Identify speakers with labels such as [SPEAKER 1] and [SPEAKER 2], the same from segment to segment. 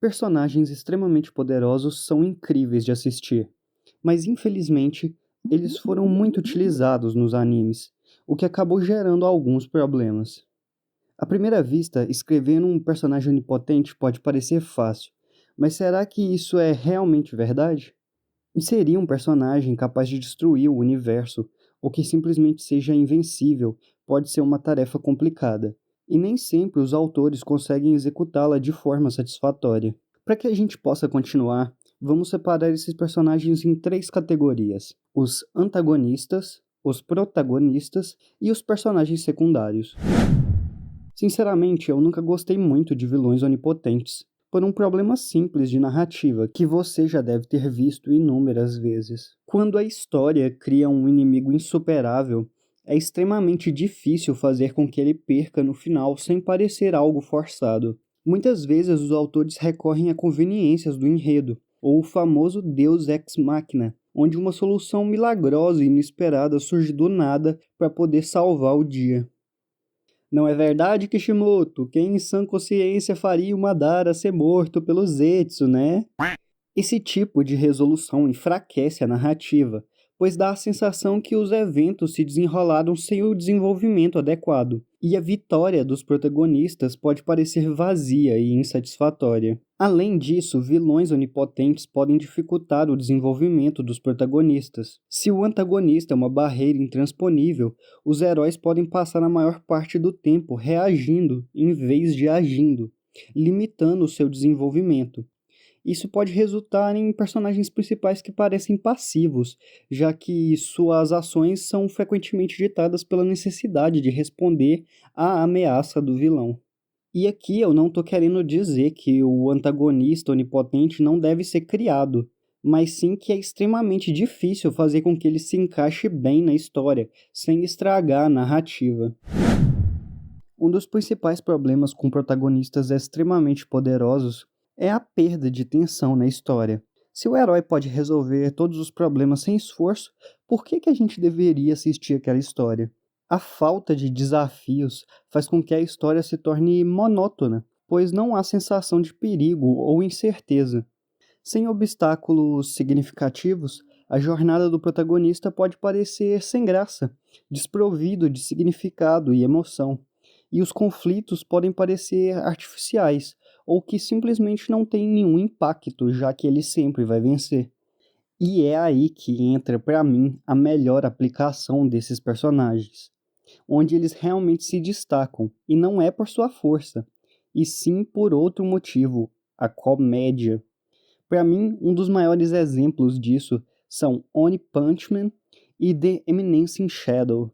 [SPEAKER 1] Personagens extremamente poderosos são incríveis de assistir, mas infelizmente eles foram muito utilizados nos animes, o que acabou gerando alguns problemas. À primeira vista, escrever um personagem onipotente pode parecer fácil, mas será que isso é realmente verdade? Inserir um personagem capaz de destruir o universo ou que simplesmente seja invencível pode ser uma tarefa complicada, e nem sempre os autores conseguem executá-la de forma satisfatória. Para que a gente possa continuar, vamos separar esses personagens em três categorias: os antagonistas, os protagonistas e os personagens secundários. Sinceramente, eu nunca gostei muito de vilões onipotentes, por um problema simples de narrativa que você já deve ter visto inúmeras vezes. Quando a história cria um inimigo insuperável, é extremamente difícil fazer com que ele perca no final sem parecer algo forçado. Muitas vezes os autores recorrem a conveniências do enredo, ou o famoso Deus Ex Machina, onde uma solução milagrosa e inesperada surge do nada para poder salvar o dia. Não é verdade, Kishimoto? Quem em sã consciência faria o Madara ser morto pelo Zetsu, né? Esse tipo de resolução enfraquece a narrativa, pois dá a sensação que os eventos se desenrolaram sem o desenvolvimento adequado, e a vitória dos protagonistas pode parecer vazia e insatisfatória. Além disso, vilões onipotentes podem dificultar o desenvolvimento dos protagonistas. Se o antagonista é uma barreira intransponível, os heróis podem passar a maior parte do tempo reagindo em vez de agindo, limitando o seu desenvolvimento. Isso pode resultar em personagens principais que parecem passivos, já que suas ações são frequentemente ditadas pela necessidade de responder à ameaça do vilão. E aqui eu não estou querendo dizer que o antagonista onipotente não deve ser criado, mas sim que é extremamente difícil fazer com que ele se encaixe bem na história, sem estragar a narrativa. Um dos principais problemas com protagonistas extremamente poderosos é a perda de tensão na história. Se o herói pode resolver todos os problemas sem esforço, por que a gente deveria assistir aquela história? A falta de desafios faz com que a história se torne monótona, pois não há sensação de perigo ou incerteza. Sem obstáculos significativos, a jornada do protagonista pode parecer sem graça, desprovido de significado e emoção, e os conflitos podem parecer artificiais, ou que simplesmente não têm nenhum impacto, já que ele sempre vai vencer. E é aí que entra, para mim, a melhor aplicação desses personagens, onde eles realmente se destacam, e não é por sua força, e sim por outro motivo, a comédia. Para mim, um dos maiores exemplos disso são One Punch Man e The Eminence in Shadow.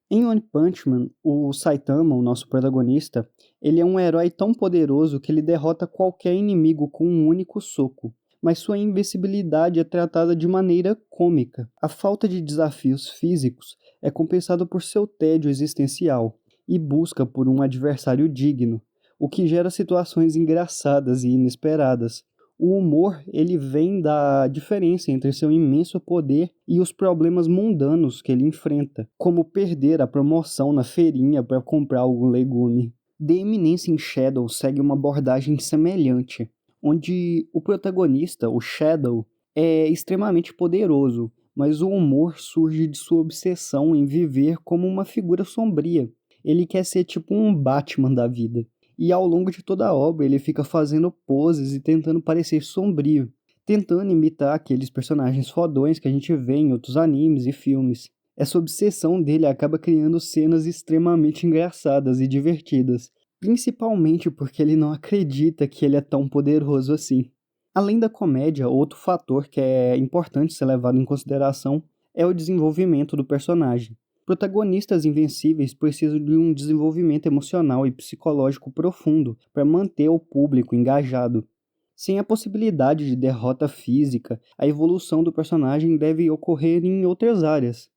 [SPEAKER 1] Em One Punch Man, o Saitama, o nosso protagonista, ele é um herói tão poderoso que ele derrota qualquer inimigo com um único soco, mas sua invencibilidade é tratada de maneira cômica. A falta de desafios físicos é compensada por seu tédio existencial e busca por um adversário digno, o que gera situações engraçadas e inesperadas. O humor, ele vem da diferença entre seu imenso poder e os problemas mundanos que ele enfrenta, como perder a promoção na feirinha para comprar algum legume. The Eminence in Shadow segue uma abordagem semelhante, onde o protagonista, o Shadow, é extremamente poderoso, mas o humor surge de sua obsessão em viver como uma figura sombria. Ele quer ser tipo um Batman da vida. E ao longo de toda a obra ele fica fazendo poses e tentando parecer sombrio, tentando imitar aqueles personagens fodões que a gente vê em outros animes e filmes. Essa obsessão dele acaba criando cenas extremamente engraçadas e divertidas, principalmente porque ele não acredita que ele é tão poderoso assim. Além da comédia, outro fator que é importante ser levado em consideração é o desenvolvimento do personagem. Protagonistas invencíveis precisam de um desenvolvimento emocional e psicológico profundo para manter o público engajado. Sem a possibilidade de derrota física, a evolução do personagem deve ocorrer em outras áreas.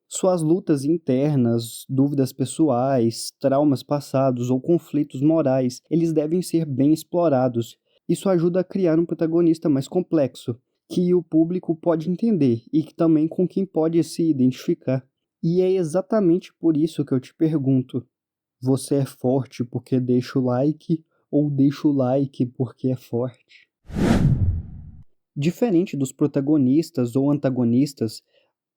[SPEAKER 1] Suas lutas internas, dúvidas pessoais, traumas passados ou conflitos morais, eles devem ser bem explorados. Isso ajuda a criar um protagonista mais complexo, que o público pode entender e que também com quem pode se identificar. E é exatamente por isso que eu te pergunto: você é forte porque deixa o like ou deixa o like porque é forte. Diferente dos protagonistas ou antagonistas,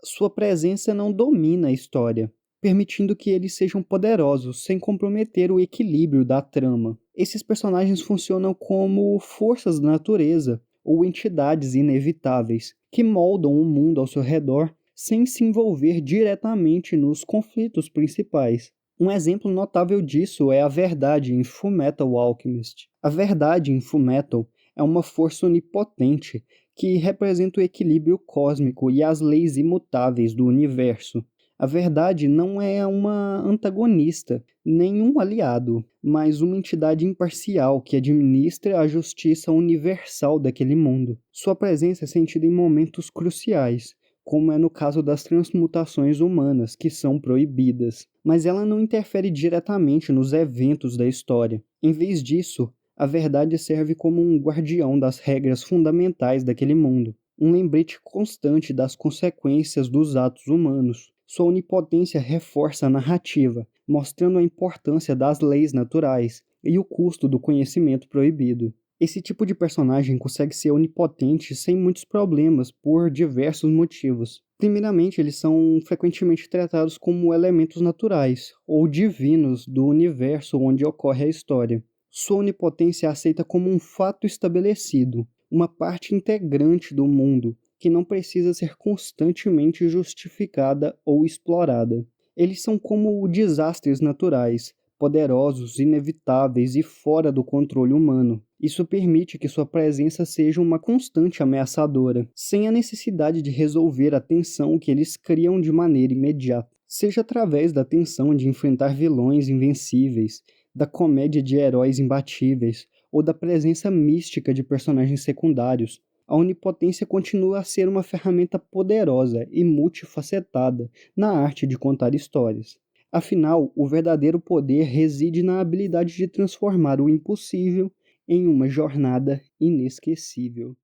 [SPEAKER 1] sua presença não domina a história, permitindo que eles sejam poderosos sem comprometer o equilíbrio da trama. Esses personagens funcionam como forças da natureza ou entidades inevitáveis que moldam o mundo ao seu redor sem se envolver diretamente nos conflitos principais. Um exemplo notável disso é a Verdade em Fullmetal Alchemist. A Verdade em Fullmetal é uma força onipotente que representa o equilíbrio cósmico e as leis imutáveis do universo. A Verdade não é uma antagonista, nem um aliado, mas uma entidade imparcial que administra a justiça universal daquele mundo. Sua presença é sentida em momentos cruciais, como é no caso das transmutações humanas, que são proibidas, mas ela não interfere diretamente nos eventos da história. Em vez disso, a Verdade serve como um guardião das regras fundamentais daquele mundo, um lembrete constante das consequências dos atos humanos. Sua onipotência reforça a narrativa, mostrando a importância das leis naturais e o custo do conhecimento proibido. Esse tipo de personagem consegue ser onipotente sem muitos problemas por diversos motivos. Primeiramente, eles são frequentemente tratados como elementos naturais ou divinos do universo onde ocorre a história. Sua onipotência é aceita como um fato estabelecido, uma parte integrante do mundo, que não precisa ser constantemente justificada ou explorada. Eles são como desastres naturais, poderosos, inevitáveis e fora do controle humano. Isso permite que sua presença seja uma constante ameaçadora, sem a necessidade de resolver a tensão que eles criam de maneira imediata. Seja através da tensão de enfrentar vilões invencíveis, da comédia de heróis imbatíveis ou da presença mística de personagens secundários, a onipotência continua a ser uma ferramenta poderosa e multifacetada na arte de contar histórias. Afinal, o verdadeiro poder reside na habilidade de transformar o impossível em uma jornada inesquecível.